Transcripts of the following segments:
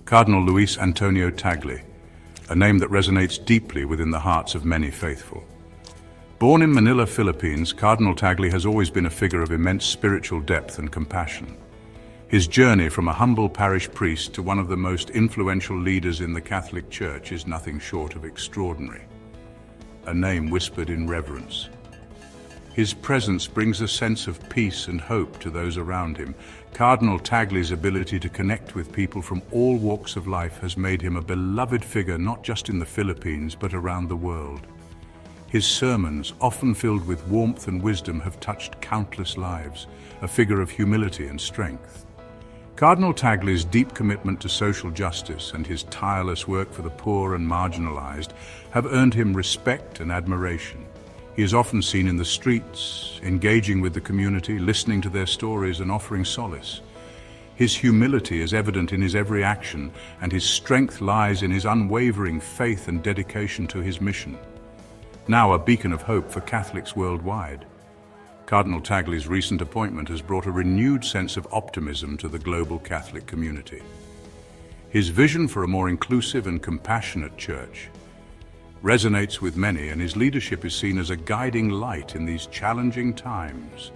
Cardinal Luis Antonio Tagle, a name that resonates deeply within the hearts of many faithful. Born in Manila, Philippines, Cardinal Tagle has always been a figure of immense spiritual depth and compassion. His journey from a humble parish priest to one of the most influential leaders in the Catholic Church is nothing short of extraordinary. A name whispered in reverence. His presence brings a sense of peace and hope to those around him. Cardinal Tagle's ability to connect with people from all walks of life has made him a beloved figure not just in the Philippines but around the world. His sermons, often filled with warmth and wisdom, have touched countless lives, a figure of humility and strength. Cardinal Tagle's deep commitment to social justice and his tireless work for the poor and marginalized have earned him respect and admiration. He is often seen in the streets, engaging with the community, listening to their stories and offering solace. His humility is evident in his every action, and his strength lies in his unwavering faith and dedication to his mission. Now a beacon of hope for Catholics worldwide, Cardinal Tagle's recent appointment has brought a renewed sense of optimism to the global Catholic community. His vision for a more inclusive and compassionate church resonates with many, and his leadership is seen as a guiding light in these challenging times.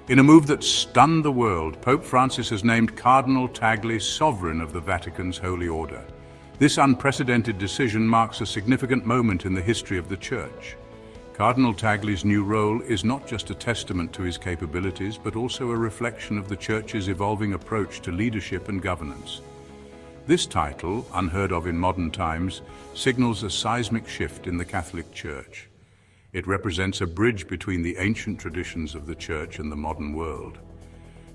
In a move that stunned the world, Pope Francis has named Cardinal Tagle sovereign of the Vatican's Holy Order. This unprecedented decision marks a significant moment in the history of the Church. Cardinal Tagle's new role is not just a testament to his capabilities, but also a reflection of the Church's evolving approach to leadership and governance. This title, unheard of in modern times, signals a seismic shift in the Catholic Church. It represents a bridge between the ancient traditions of the Church and the modern world.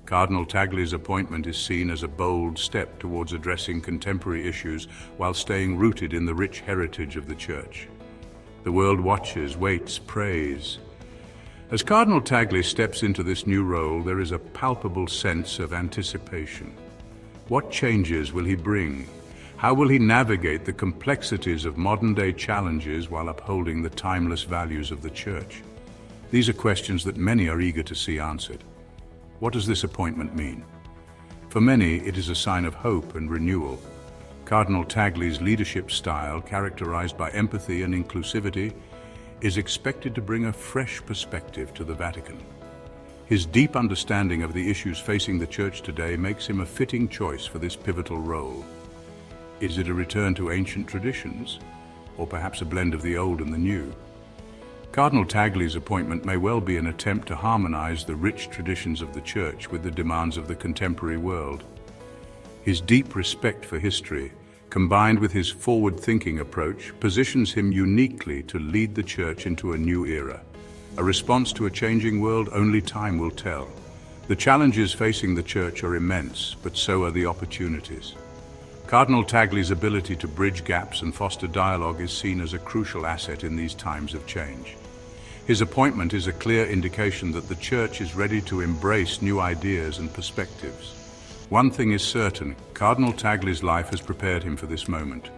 Cardinal Tagle's appointment is seen as a bold step towards addressing contemporary issues while staying rooted in the rich heritage of the Church. The world watches, waits, prays. As Cardinal Tagle steps into this new role, there is a palpable sense of anticipation. What changes will he bring? How will he navigate the complexities of modern-day challenges while upholding the timeless values of the Church? These are questions that many are eager to see answered. What does this appointment mean? For many, it is a sign of hope and renewal. Cardinal Tagle's leadership style, characterized by empathy and inclusivity, is expected to bring a fresh perspective to the Vatican. His deep understanding of the issues facing the Church today makes him a fitting choice for this pivotal role. Is it a return to ancient traditions, or perhaps a blend of the old and the new? Cardinal Tagle's appointment may well be an attempt to harmonize the rich traditions of the Church with the demands of the contemporary world. His deep respect for history, combined with his forward-thinking approach, positions him uniquely to lead the Church into a new era. A response to a changing world only time will tell. The challenges facing the Church are immense, but so are the opportunities. Cardinal Tagle's ability to bridge gaps and foster dialogue is seen as a crucial asset in these times of change. His appointment is a clear indication that the Church is ready to embrace new ideas and perspectives. One thing is certain, Cardinal Tagle's life has prepared him for this moment.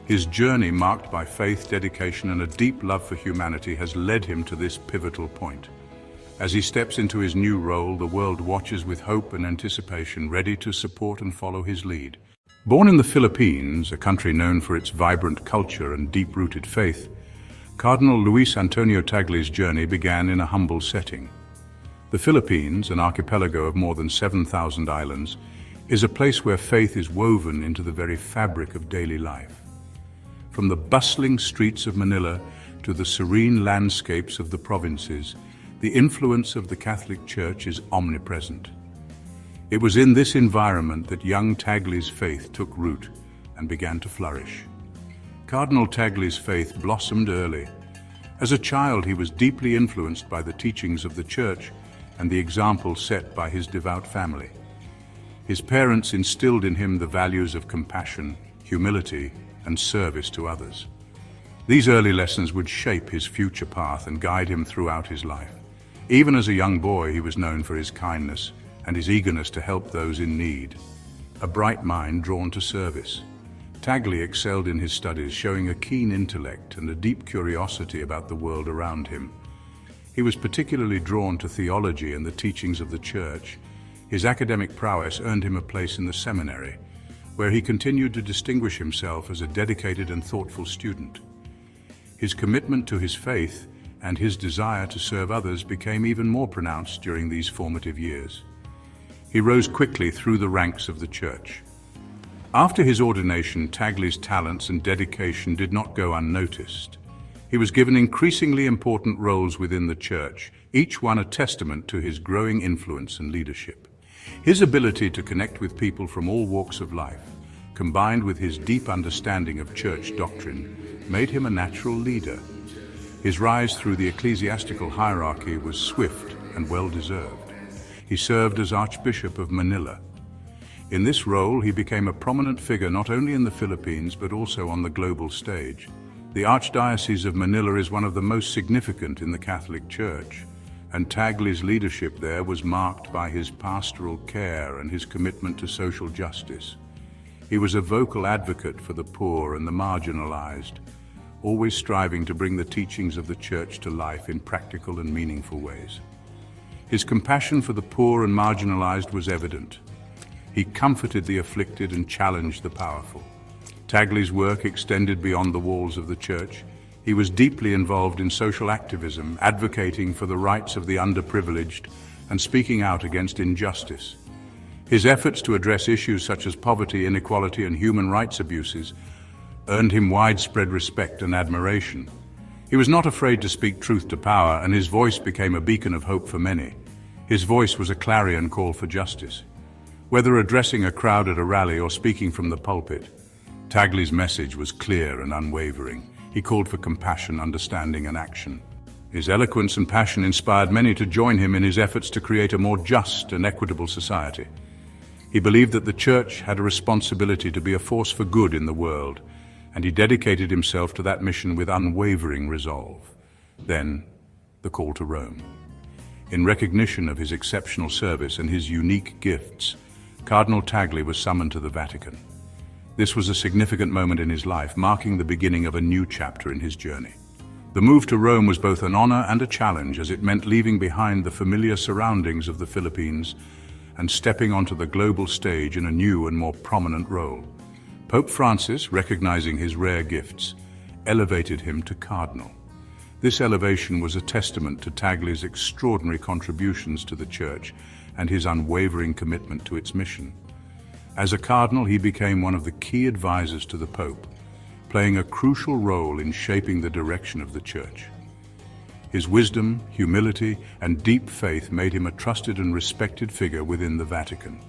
His journey, marked by faith, dedication, and a deep love for humanity, has led him to this pivotal point. As he steps into his new role, the world watches with hope and anticipation, ready to support and follow his lead. Born in the Philippines, a country known for its vibrant culture and deep-rooted faith, Cardinal Luis Antonio Tagle's journey began in a humble setting. The Philippines, an archipelago of more than 7,000 islands, is a place where faith is woven into the very fabric of daily life. From the bustling streets of Manila to the serene landscapes of the provinces, the influence of the Catholic Church is omnipresent. It was in this environment that young Tagle's faith took root and began to flourish. Cardinal Tagle's faith blossomed early. As a child, he was deeply influenced by the teachings of the Church and the example set by his devout family. His parents instilled in him the values of compassion, humility, and service to others. These early lessons would shape his future path and guide him throughout his life. Even as a young boy, he was known for his kindness and his eagerness to help those in need. A bright mind drawn to service, Tagle excelled in his studies, showing a keen intellect and a deep curiosity about the world around him. He was particularly drawn to theology and the teachings of the Church. His academic prowess earned him a place in the seminary, where he continued to distinguish himself as a dedicated and thoughtful student. His commitment to his faith and his desire to serve others became even more pronounced during these formative years. He rose quickly through the ranks of the Church. After his ordination, Tagle's talents and dedication did not go unnoticed. He was given increasingly important roles within the Church, each one a testament to his growing influence and leadership. His ability to connect with people from all walks of life, combined with his deep understanding of Church doctrine, made him a natural leader. His rise through the ecclesiastical hierarchy was swift and well-deserved. He served as Archbishop of Manila. In this role, he became a prominent figure not only in the Philippines but also on the global stage. The Archdiocese of Manila is one of the most significant in the Catholic Church, and Tagle's leadership there was marked by his pastoral care and his commitment to social justice. He was a vocal advocate for the poor and the marginalized, always striving to bring the teachings of the Church to life in practical and meaningful ways. His compassion for the poor and marginalized was evident. He comforted the afflicted and challenged the powerful. Tagle's work extended beyond the walls of the Church. He was deeply involved in social activism, advocating for the rights of the underprivileged and speaking out against injustice. His efforts to address issues such as poverty, inequality, and human rights abuses earned him widespread respect and admiration. He was not afraid to speak truth to power, and his voice became a beacon of hope for many. His voice was a clarion call for justice. Whether addressing a crowd at a rally or speaking from the pulpit, Tagle's message was clear and unwavering. He called for compassion, understanding, and action. His eloquence and passion inspired many to join him in his efforts to create a more just and equitable society. He believed that the Church had a responsibility to be a force for good in the world, and he dedicated himself to that mission with unwavering resolve. Then, the call to Rome. In recognition of his exceptional service and his unique gifts, Cardinal Tagle was summoned to the Vatican. This was a significant moment in his life, marking the beginning of a new chapter in his journey. The move to Rome was both an honor and a challenge, as it meant leaving behind the familiar surroundings of the Philippines and stepping onto the global stage in a new and more prominent role. Pope Francis, recognizing his rare gifts, elevated him to cardinal. This elevation was a testament to Tagle's extraordinary contributions to the Church and his unwavering commitment to its mission. As a cardinal, he became one of the key advisors to the Pope, playing a crucial role in shaping the direction of the Church. His wisdom, humility, and deep faith made him a trusted and respected figure within the Vatican.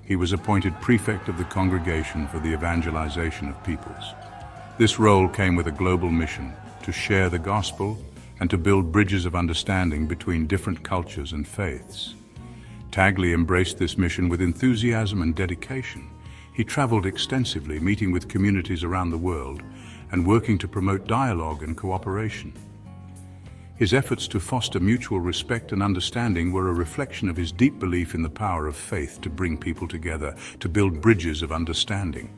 He was appointed prefect of the Congregation for the Evangelization of Peoples. This role came with a global mission to share the gospel and to build bridges of understanding between different cultures and faiths. Tagle embraced this mission with enthusiasm and dedication. He traveled extensively, meeting with communities around the world and working to promote dialogue and cooperation. His efforts to foster mutual respect and understanding were a reflection of his deep belief in the power of faith to bring people together, to build bridges of understanding.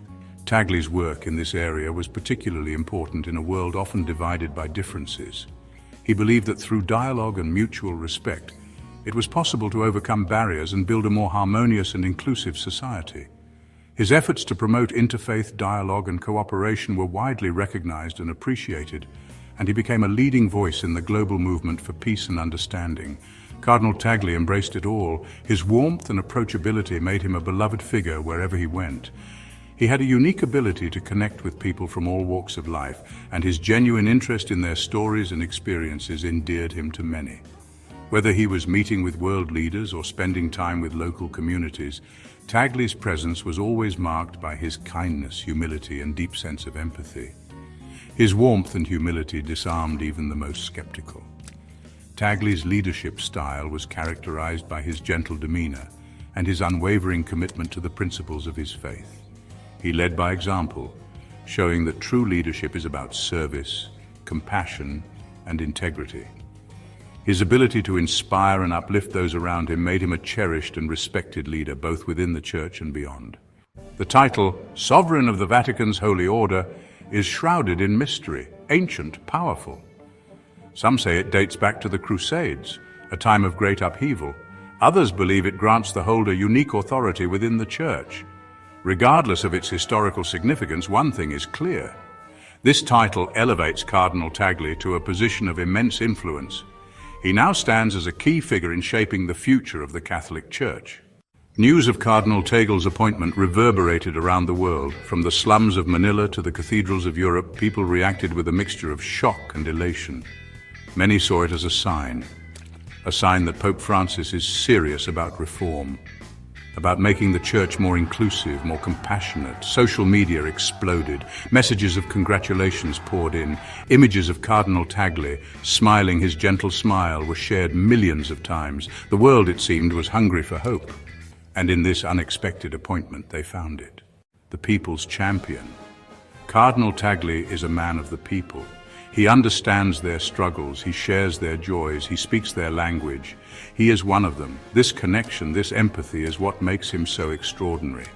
Tagle's work in this area was particularly important in a world often divided by differences. He believed that through dialogue and mutual respect, it was possible to overcome barriers and build a more harmonious and inclusive society. His efforts to promote interfaith dialogue and cooperation were widely recognized and appreciated, and he became a leading voice in the global movement for peace and understanding. Cardinal Tagle embraced it all. His warmth and approachability made him a beloved figure wherever he went. He had a unique ability to connect with people from all walks of life, and his genuine interest in their stories and experiences endeared him to many. Whether he was meeting with world leaders or spending time with local communities, Tagle's presence was always marked by his kindness, humility, and deep sense of empathy. His warmth and humility disarmed even the most skeptical. Tagle's leadership style was characterized by his gentle demeanor and his unwavering commitment to the principles of his faith. He led by example, showing that true leadership is about service, compassion, and integrity. His ability to inspire and uplift those around him made him a cherished and respected leader both within the Church and beyond. The title, Sovereign of the Vatican's Holy Order, is shrouded in mystery, ancient, powerful. Some say it dates back to the Crusades, a time of great upheaval. Others believe it grants the holder unique authority within the Church. Regardless of its historical significance, one thing is clear. This title elevates Cardinal Tagle to a position of immense influence. He now stands as a key figure in shaping the future of the Catholic Church. News of Cardinal Tagle's appointment reverberated around the world. From the slums of Manila to the cathedrals of Europe, people reacted with a mixture of shock and elation. Many saw it as a sign that Pope Francis is serious about reform, about making the Church more inclusive, more compassionate. Social media exploded. Messages of congratulations poured in. Images of Cardinal Tagle, smiling his gentle smile, were shared millions of times. The world, it seemed, was hungry for hope. And in this unexpected appointment, they found it. The people's champion. Cardinal Tagle is a man of the people. He understands their struggles, he shares their joys, he speaks their language. He is one of them. This connection, this empathy is what makes him so extraordinary.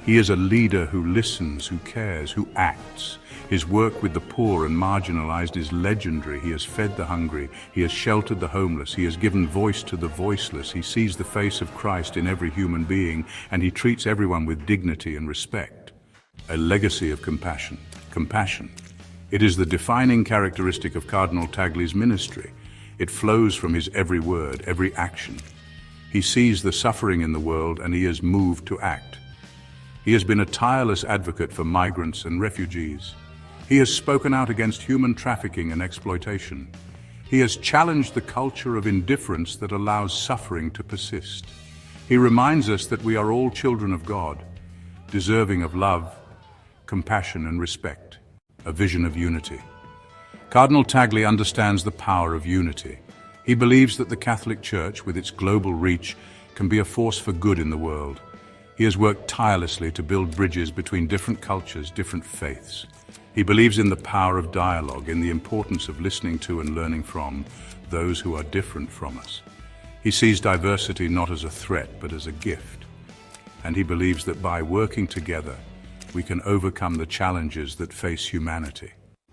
He is a leader who listens, who cares, who acts. His work with the poor and marginalized is legendary. He has fed the hungry, he has sheltered the homeless, he has given voice to the voiceless. He sees the face of Christ in every human being, and he treats everyone with dignity and respect. A legacy of compassion. Compassion. It is the defining characteristic of Cardinal Tagle's ministry. It flows from his every word, every action. He sees the suffering in the world and he is moved to act. He has been a tireless advocate for migrants and refugees. He has spoken out against human trafficking and exploitation. He has challenged the culture of indifference that allows suffering to persist. He reminds us that we are all children of God, deserving of love, compassion and respect. A vision of unity. Cardinal Tagle understands the power of unity. He believes that the Catholic Church, with its global reach, can be a force for good in the world. He has worked tirelessly to build bridges between different cultures, different faiths. He believes in the power of dialogue, in the importance of listening to and learning from those who are different from us. He sees diversity not as a threat, but as a gift. And he believes that by working together, we can overcome the challenges that face humanity.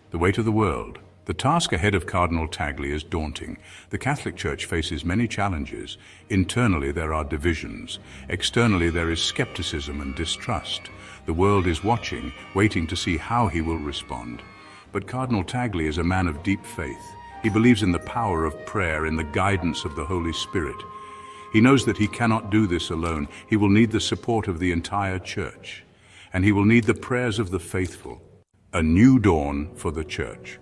The weight of the world. The task ahead of Cardinal Tagle is daunting. The Catholic Church faces many challenges. Internally, there are divisions. Externally, there is skepticism and distrust. The world is watching, waiting to see how he will respond. But Cardinal Tagle is a man of deep faith. He believes in the power of prayer, in the guidance of the Holy Spirit. He knows that he cannot do this alone. He will need the support of the entire Church. And he will need the prayers of the faithful. A new dawn for the Church.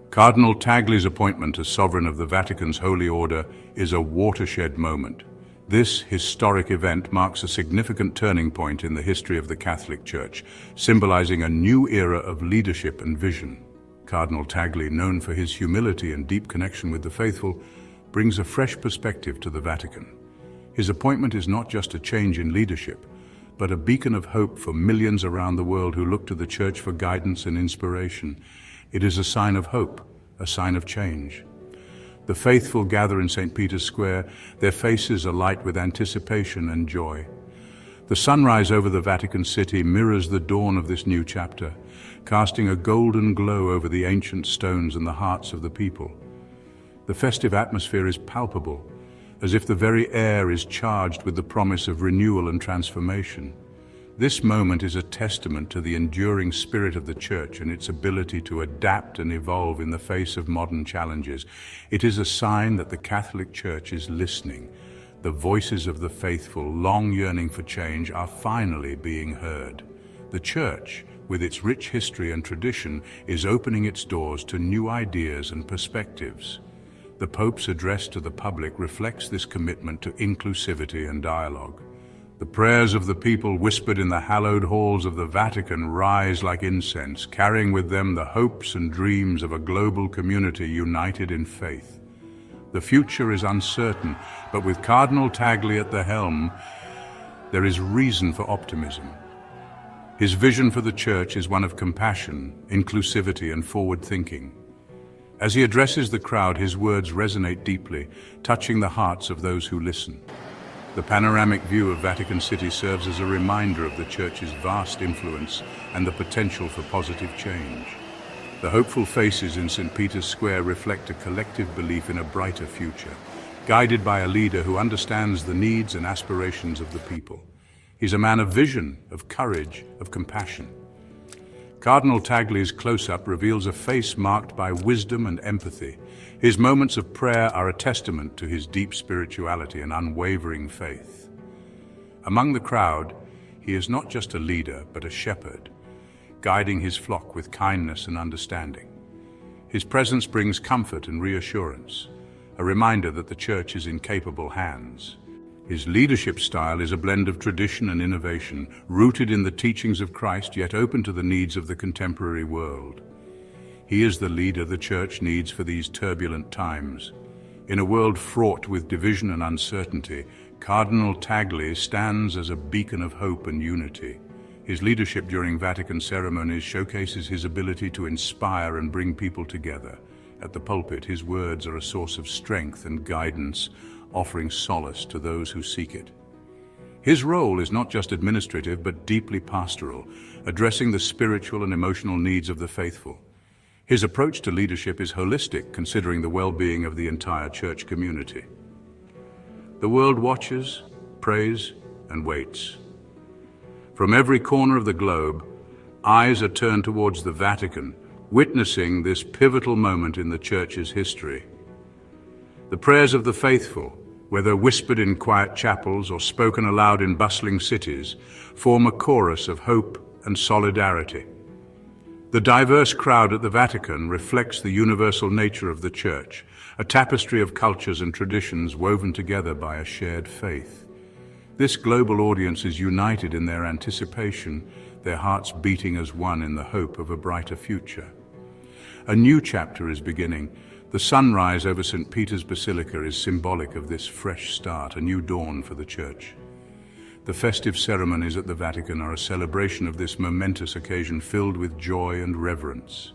Cardinal Tagle's appointment as sovereign of the Vatican's Holy Order is a watershed moment. This historic event marks a significant turning point in the history of the Catholic Church, symbolizing a new era of leadership and vision. Cardinal Tagle, known for his humility and deep connection with the faithful, brings a fresh perspective to the Vatican. His appointment is not just a change in leadership, but a beacon of hope for millions around the world who look to the Church for guidance and inspiration. It is a sign of hope, a sign of change. The faithful gather in St. Peter's Square, their faces alight with anticipation and joy. The sunrise over the Vatican City mirrors the dawn of this new chapter, casting a golden glow over the ancient stones and the hearts of the people. The festive atmosphere is palpable, as if the very air is charged with the promise of renewal and transformation. This moment is a testament to the enduring spirit of the Church and its ability to adapt and evolve in the face of modern challenges. It is a sign that the Catholic Church is listening. The voices of the faithful, long yearning for change, are finally being heard. The Church, with its rich history and tradition, is opening its doors to new ideas and perspectives. The Pope's address to the public reflects this commitment to inclusivity and dialogue. The prayers of the people whispered in the hallowed halls of the Vatican rise like incense, carrying with them the hopes and dreams of a global community united in faith. The future is uncertain, but with Cardinal Tagle at the helm, there is reason for optimism. His vision for the Church is one of compassion, inclusivity, and forward thinking. As he addresses the crowd, his words resonate deeply, touching the hearts of those who listen. The panoramic view of Vatican City serves as a reminder of the Church's vast influence and the potential for positive change. The hopeful faces in St. Peter's Square reflect a collective belief in a brighter future, guided by a leader who understands the needs and aspirations of the people. He's a man of vision, of courage, of compassion. Cardinal Tagle's close-up reveals a face marked by wisdom and empathy. His moments of prayer are a testament to his deep spirituality and unwavering faith. Among the crowd, he is not just a leader, but a shepherd, guiding his flock with kindness and understanding. His presence brings comfort and reassurance, a reminder that the Church is in capable hands. His leadership style is a blend of tradition and innovation, rooted in the teachings of Christ, yet open to the needs of the contemporary world. He is the leader the Church needs for these turbulent times. In a world fraught with division and uncertainty, Cardinal Tagle stands as a beacon of hope and unity. His leadership during Vatican ceremonies showcases his ability to inspire and bring people together. At the pulpit, his words are a source of strength and guidance, offering solace to those who seek it. His role is not just administrative, but deeply pastoral, addressing the spiritual and emotional needs of the faithful. His approach to leadership is holistic, considering the well-being of the entire Church community. The world watches, prays, and waits. From every corner of the globe, eyes are turned towards the Vatican, witnessing this pivotal moment in the Church's history. The prayers of the faithful, whether whispered in quiet chapels or spoken aloud in bustling cities, form a chorus of hope and solidarity. The diverse crowd at the Vatican reflects the universal nature of the Church, a tapestry of cultures and traditions woven together by a shared faith. This global audience is united in their anticipation, their hearts beating as one in the hope of a brighter future. A new chapter is beginning. The sunrise over St. Peter's Basilica is symbolic of this fresh start, a new dawn for the Church. The festive ceremonies at the Vatican are a celebration of this momentous occasion filled with joy and reverence.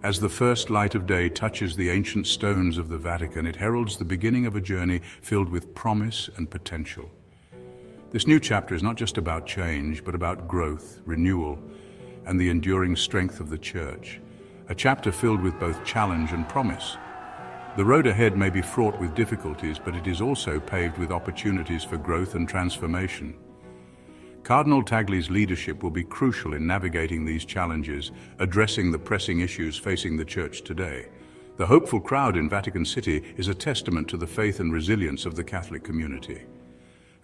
As the first light of day touches the ancient stones of the Vatican, it heralds the beginning of a journey filled with promise and potential. This new chapter is not just about change, but about growth, renewal, and the enduring strength of the Church. A chapter filled with both challenge and promise. The road ahead may be fraught with difficulties, but it is also paved with opportunities for growth and transformation. Cardinal Tagle's leadership will be crucial in navigating these challenges, addressing the pressing issues facing the Church today. The hopeful crowd in Vatican City is a testament to the faith and resilience of the Catholic community.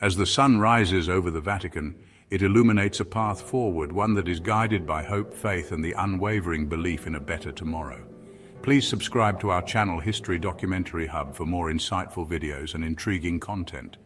As the sun rises over the Vatican, it illuminates a path forward, one that is guided by hope, faith, and the unwavering belief in a better tomorrow. Please subscribe to our channel History Documentary Hub for more insightful videos and intriguing content.